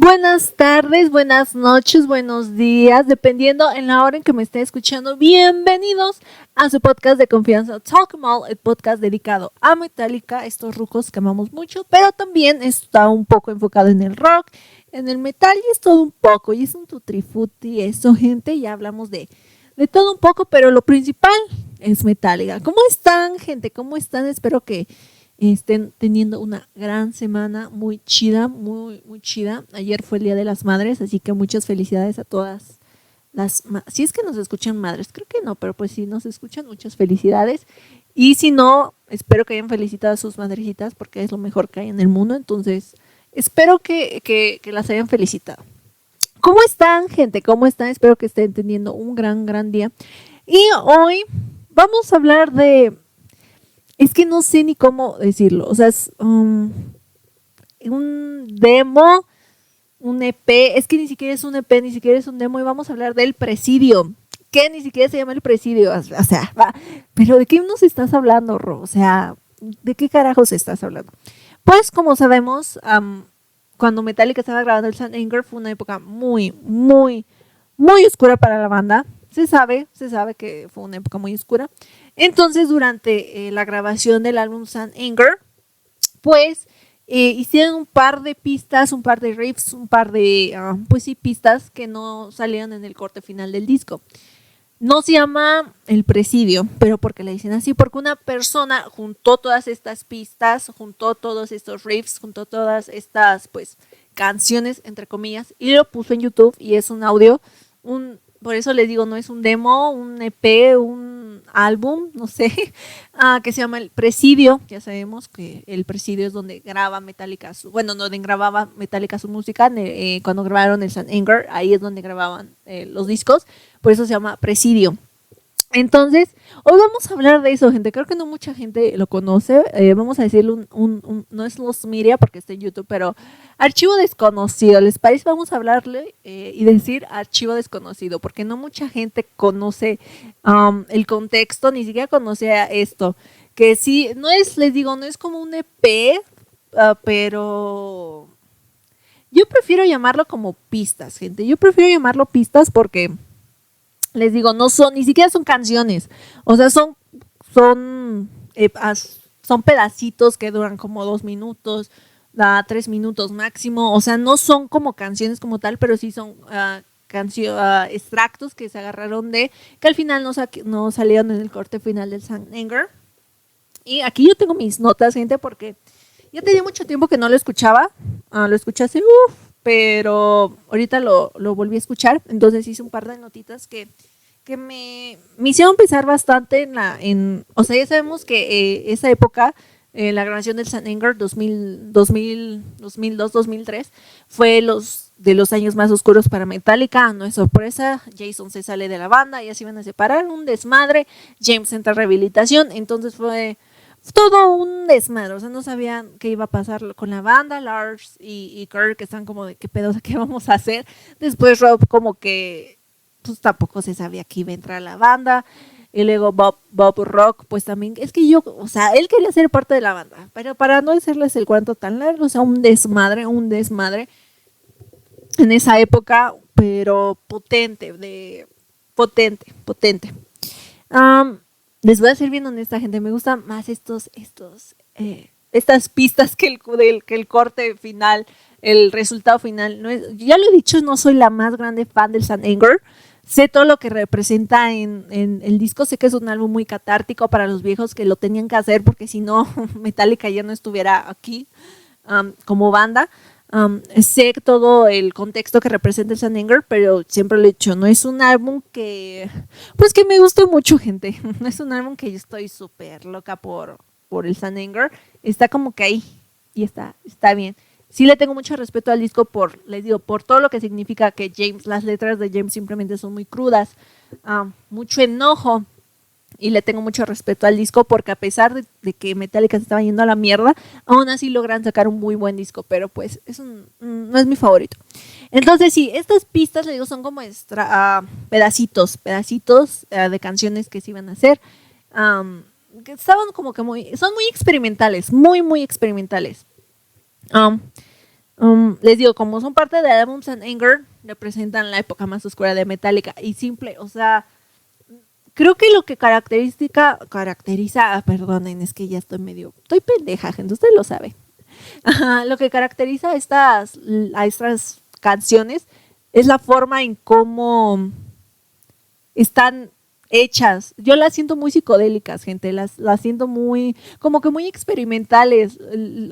Buenas tardes, buenas noches, buenos días, dependiendo en la hora en que me esté escuchando. Bienvenidos a su podcast de confianza Talk 'Em All, el podcast dedicado a Metallica, estos rucos que amamos mucho, pero también está un poco enfocado en el rock, en el metal y es todo un poco, y es un tutrifuti, eso gente, ya hablamos de todo un poco, pero lo principal es Metallica. ¿Cómo están, gente? ¿Cómo están? Espero que estén teniendo una gran semana, muy chida, muy chida. Ayer fue el Día de las Madres, así que muchas felicidades a todas si es que nos escuchan madres, creo que no, pero pues si nos escuchan, muchas felicidades. Y si no, espero que hayan felicitado a sus madrecitas porque es lo mejor que hay en el mundo, entonces espero que las hayan felicitado. ¿Cómo están, gente? ¿Cómo están? Espero que estén teniendo un gran día. Y hoy vamos a hablar es que no sé ni cómo decirlo. O sea, es un demo, un EP. Es que ni siquiera es un EP, ni siquiera es un demo. Y vamos a hablar del Presidio. Que ni siquiera se llama el Presidio. O sea, pero ¿de qué nos estás hablando, Ro? O sea, ¿de qué carajos estás hablando? Pues, como sabemos, cuando Metallica estaba grabando el St. Anger fue una época muy oscura para la banda. Se sabe que fue una época muy oscura. Entonces, durante la grabación del álbum St. Anger, pues hicieron un par de pistas, un par de riffs, un par de, pistas que no salieron en el corte final del disco. No se llama el Presidio, pero porque le dicen así, porque una persona juntó todas estas pistas, juntó todos estos riffs, juntó todas estas, pues, canciones, entre comillas, y lo puso en YouTube y es un audio, por eso les digo, no es un demo, un EP, un álbum, no sé, que se llama el Presidio. Ya sabemos que el Presidio es donde graba Metallica, donde grababa Metallica su música, cuando grabaron el St. Anger, ahí es donde grababan los discos, por eso se llama Presidio. Entonces, hoy vamos a hablar de eso, gente. Creo que no mucha gente lo conoce. Vamos a decirle no es Lost Media porque está en YouTube, pero archivo desconocido. ¿Les parece? Vamos a hablarle y decir archivo desconocido, porque no mucha gente conoce el contexto, ni siquiera conoce esto. Que sí, les digo, no es como un EP, pero yo prefiero llamarlo como pistas, gente. Yo prefiero llamarlo pistas porque les digo, ni siquiera son canciones, o sea, son pedacitos que duran como 2 minutos, 3 minutos máximo, o sea, no son como canciones como tal, pero sí son extractos que se agarraron que al final no salieron en el corte final del St. Anger. Y aquí yo tengo mis notas, gente, porque ya tenía mucho tiempo que no lo escuchaba, lo escuché hace pero ahorita lo volví a escuchar, entonces hice un par de notitas que me hicieron pensar bastante o sea, ya sabemos que esa época, la grabación del St. Anger 2002, 2003, fue de los años más oscuros para Metallica. No es sorpresa, Jason se sale de la banda, ya se iban a separar, un desmadre, James entra a rehabilitación, entonces fue todo un desmadre, o sea, no sabían qué iba a pasar con la banda. Lars y Kirk están como de qué pedo, qué vamos a hacer. Después Rob como que pues tampoco se sabía que iba a entrar a la banda. Y luego Bob Rock, pues también, es que o sea, él quería ser parte de la banda, pero para no hacerles el cuento tan largo, o sea, un desmadre en esa época, pero potente. Les voy a ser bien honesta, gente, me gustan más estas pistas que el corte final, el resultado final. Ya lo he dicho, no soy la más grande fan del St. Anger. Sé todo lo que representa en el disco, sé que es un álbum muy catártico para los viejos que lo tenían que hacer porque si no, Metallica ya no estuviera aquí como banda. Sé todo el contexto que representa el St. Anger, pero siempre lo he dicho, no es un álbum que me guste mucho, gente. No es un álbum que yo estoy súper loca por el St. Anger. Está como que ahí y está bien. Sí le tengo mucho respeto al disco por todo lo que significa que las letras de James simplemente son muy crudas, mucho enojo, y le tengo mucho respeto al disco porque a pesar de que Metallica se estaba yendo a la mierda, aún así logran sacar un muy buen disco, pero pues no es mi favorito. Entonces sí, estas pistas, le digo, son como pedacitos de canciones que se iban a hacer, que estaban como que son muy experimentales, muy experimentales. Les digo, como son parte de Albums and Anger, representan la época más oscura de Metallica. Y simple, o sea, creo que lo que perdonen, es que ya estoy pendeja, gente, usted lo sabe. Lo que caracteriza a estas canciones es la forma en cómo están hechas. Yo las siento muy psicodélicas, gente, las siento como que muy experimentales.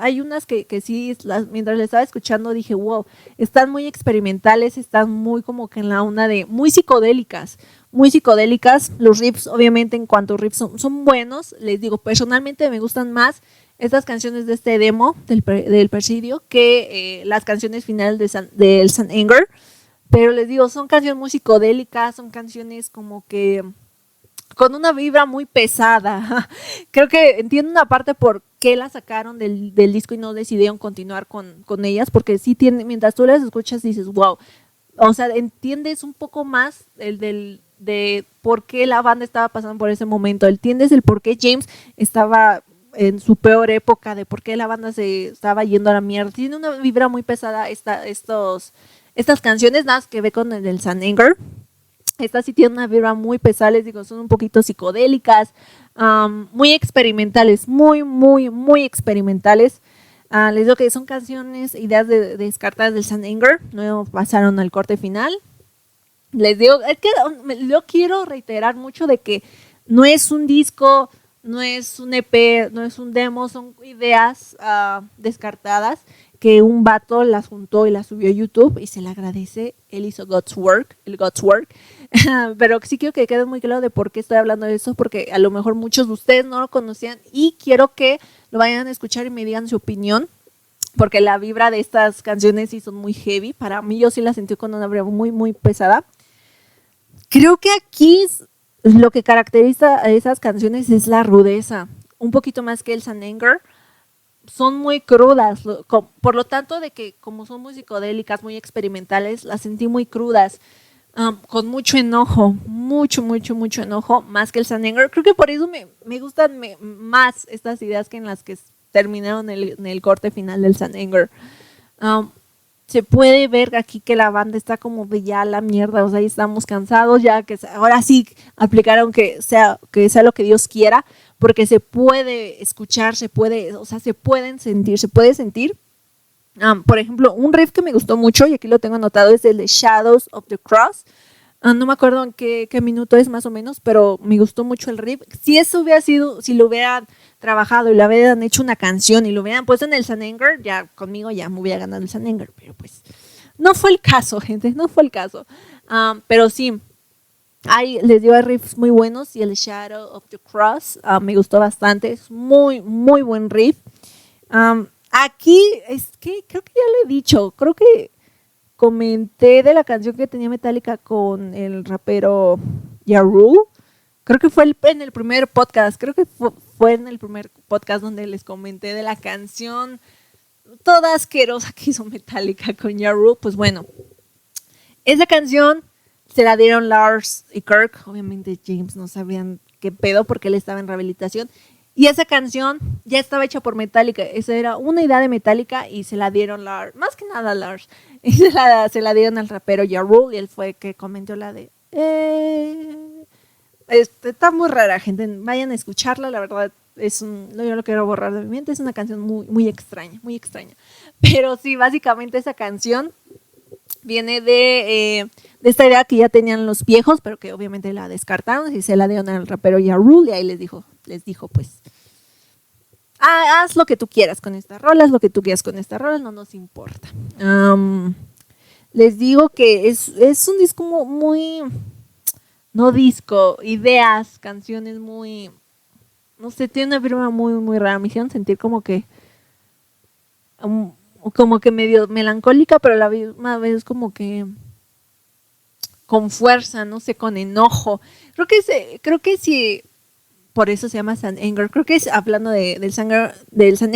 Hay unas que sí, mientras les estaba escuchando dije, wow, están muy experimentales, están muy como que en la onda de muy psicodélicas. Los riffs, obviamente, en cuanto a riffs son buenos. Les digo, personalmente me gustan más estas canciones de este demo del Presidio que las canciones finales del St. Anger. Pero les digo, son canciones muy psicodélicas, son canciones como que con una vibra muy pesada. Creo que entiendo una parte por qué la sacaron del disco y no decidieron continuar con ellas, porque sí mientras tú las escuchas dices, wow, o sea, entiendes un poco más de por qué la banda estaba pasando por ese momento, entiendes el por qué James estaba en su peor época, de por qué la banda se estaba yendo a la mierda. Tiene una vibra muy pesada estas canciones, nada que ver con el del St. Anger. Estas sí tienen una vibra muy pesada, les digo, son un poquito psicodélicas, muy experimentales, muy experimentales. Les digo que son canciones, ideas descartadas del St. Anger, no pasaron al corte final. Les digo, es que yo quiero reiterar mucho de que no es un disco, no es un EP, no es un demo, son ideas descartadas que un vato las juntó y las subió a YouTube y se le agradece. Él hizo God's Work. Pero sí quiero que quede muy claro de por qué estoy hablando de eso, porque a lo mejor muchos de ustedes no lo conocían y quiero que lo vayan a escuchar y me digan su opinión, porque la vibra de estas canciones sí son muy heavy. Para mí, yo sí la sentí con una vibra muy pesada. Creo que aquí lo que caracteriza a esas canciones es la rudeza, un poquito más que el St. Anger. Son muy crudas, por lo tanto de que como son muy psicodélicas, muy experimentales, las sentí muy crudas, con mucho enojo, mucho enojo, más que el St. Anger. Creo que por eso me gustan más estas ideas que en las que terminaron en el corte final del St. Anger. Se puede ver aquí que la banda está como de ya la mierda, o sea, ya estamos cansados, ya que ahora sí aplicaron que sea lo que Dios quiera, porque se puede escuchar, se puede sentir. Por ejemplo, un riff que me gustó mucho, y aquí lo tengo anotado, es el de Shadows of the Cross. No me acuerdo en qué minuto es más o menos, pero me gustó mucho el riff. Si eso hubiera sido, si lo hubieran trabajado y lo hubieran hecho una canción y lo hubieran puesto en el St. Anger, ya conmigo ya me hubiera ganado el St. Anger, pero pues no fue el caso, gente, no fue el caso. Pero sí, les dio riffs muy buenos y el Shadow of the Cross me gustó bastante, es muy buen riff. Aquí es que creo que ya lo he dicho, creo que comenté de la canción que tenía Metallica con el rapero Ja Rule. Creo que fue en el primer podcast, donde les comenté de la canción toda asquerosa que hizo Metallica con Ja Rule. Pues bueno, esa canción se la dieron Lars y Kirk. Obviamente James no sabían qué pedo porque él estaba en rehabilitación. Y esa canción ya estaba hecha por Metallica. Esa era una idea de Metallica y se la dieron Lars, más que nada Lars. Y se la dieron al rapero Ja Rule y él fue que comentó la de... está muy rara, gente. Vayan a escucharla, la verdad. Yo lo quiero borrar de mi mente. Es una canción muy extraña, muy extraña. Pero sí, básicamente esa canción viene de esta idea que ya tenían los viejos, pero que obviamente la descartaron y se la dieron al rapero Ja Rule y ahí les dijo pues, haz lo que tú quieras con esta rola, haz lo que tú quieras con esta rola, no nos importa. Les digo que es un disco muy, no disco, ideas, canciones muy, no sé, tiene una firma muy rara, me hicieron sentir como que medio melancólica, pero a la misma vez como que con fuerza, no sé, con enojo. Creo que sí, por eso se llama St. Anger. Creo que hablando del St.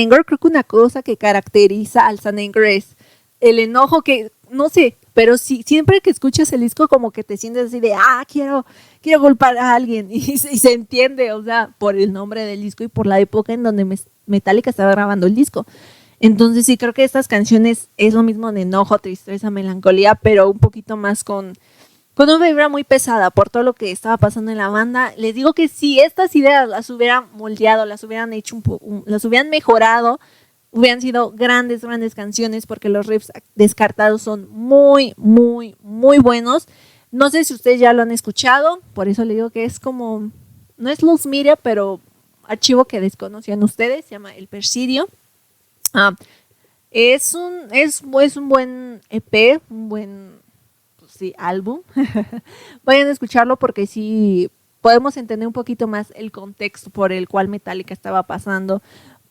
Anger, creo que una cosa que caracteriza al St. Anger es el enojo que, no sé, pero siempre que escuchas el disco como que te sientes así de, quiero golpear a alguien y se entiende, o sea, por el nombre del disco y por la época en donde Metallica estaba grabando el disco. Entonces sí, creo que estas canciones es lo mismo de enojo, tristeza, melancolía, pero un poquito más con una vibra muy pesada por todo lo que estaba pasando en la banda. Les digo que si estas ideas las hubieran moldeado, las hubieran hecho las hubieran mejorado, hubieran sido grandes canciones, porque los riffs descartados son muy, muy, muy buenos. No sé si ustedes ya lo han escuchado, por eso les digo que es como, no es Luz Miria, pero archivo que desconocían ustedes, se llama El Presidio. Es un buen EP, un buen álbum. Vayan a escuclarlo porque sí podemos entender un poquito más el contexto por el cual Metallica estaba pasando,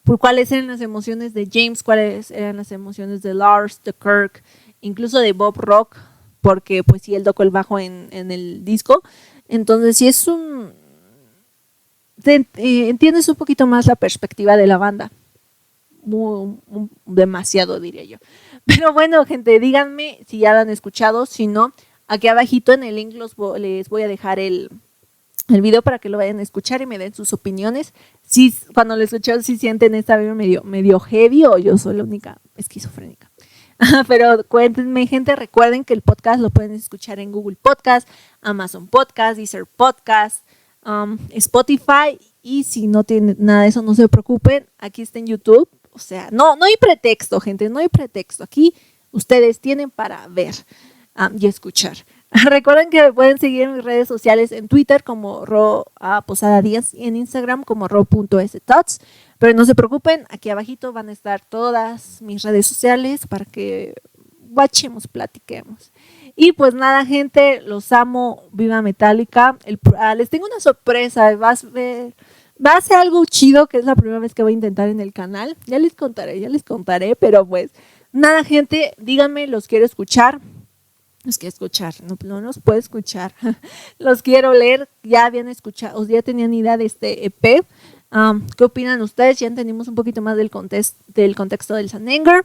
por cuáles eran las emociones de James, cuáles eran las emociones de Lars, de Kirk, incluso de Bob Rock, porque pues sí, él tocó el bajo en el disco. Entonces sí es entiendes un poquito más la perspectiva de la banda. Demasiado, diría yo. Pero bueno, gente, díganme si ya lo han escuchado. Si no, aquí abajito en el link les voy a dejar el video para que lo vayan a escuchar y me den sus opiniones. Si cuando lo escucharon, si sienten esta vibra medio heavy o yo soy la única esquizofrénica. Pero cuéntenme, gente, recuerden que el podcast lo pueden escuchar en Google Podcast, Amazon Podcast, Deezer Podcast, Spotify, y si no tienen nada de eso, no se preocupen, aquí está en YouTube. O sea, no hay pretexto, gente, no hay pretexto. Aquí ustedes tienen para ver y escuchar. Recuerden que pueden seguir en mis redes sociales, en Twitter como Posada Díaz y en Instagram como ro.stots. Pero no se preocupen, aquí abajito van a estar todas mis redes sociales para que watchemos, platiquemos. Y pues nada, gente, los amo, viva Metallica. Les tengo una sorpresa, va a ser algo chido, que es la primera vez que voy a intentar en el canal. Ya les contaré, pero pues nada, gente, díganme, los quiero escuchar. Los quiero escuchar, no los puedo escuchar. Los quiero leer, ya habían escuchado, o ya tenían idea de este EP. ¿Qué opinan ustedes? Ya entendimos un poquito más del contexto del San Anger.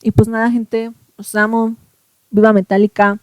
Y pues nada, gente, los amo, viva Metallica.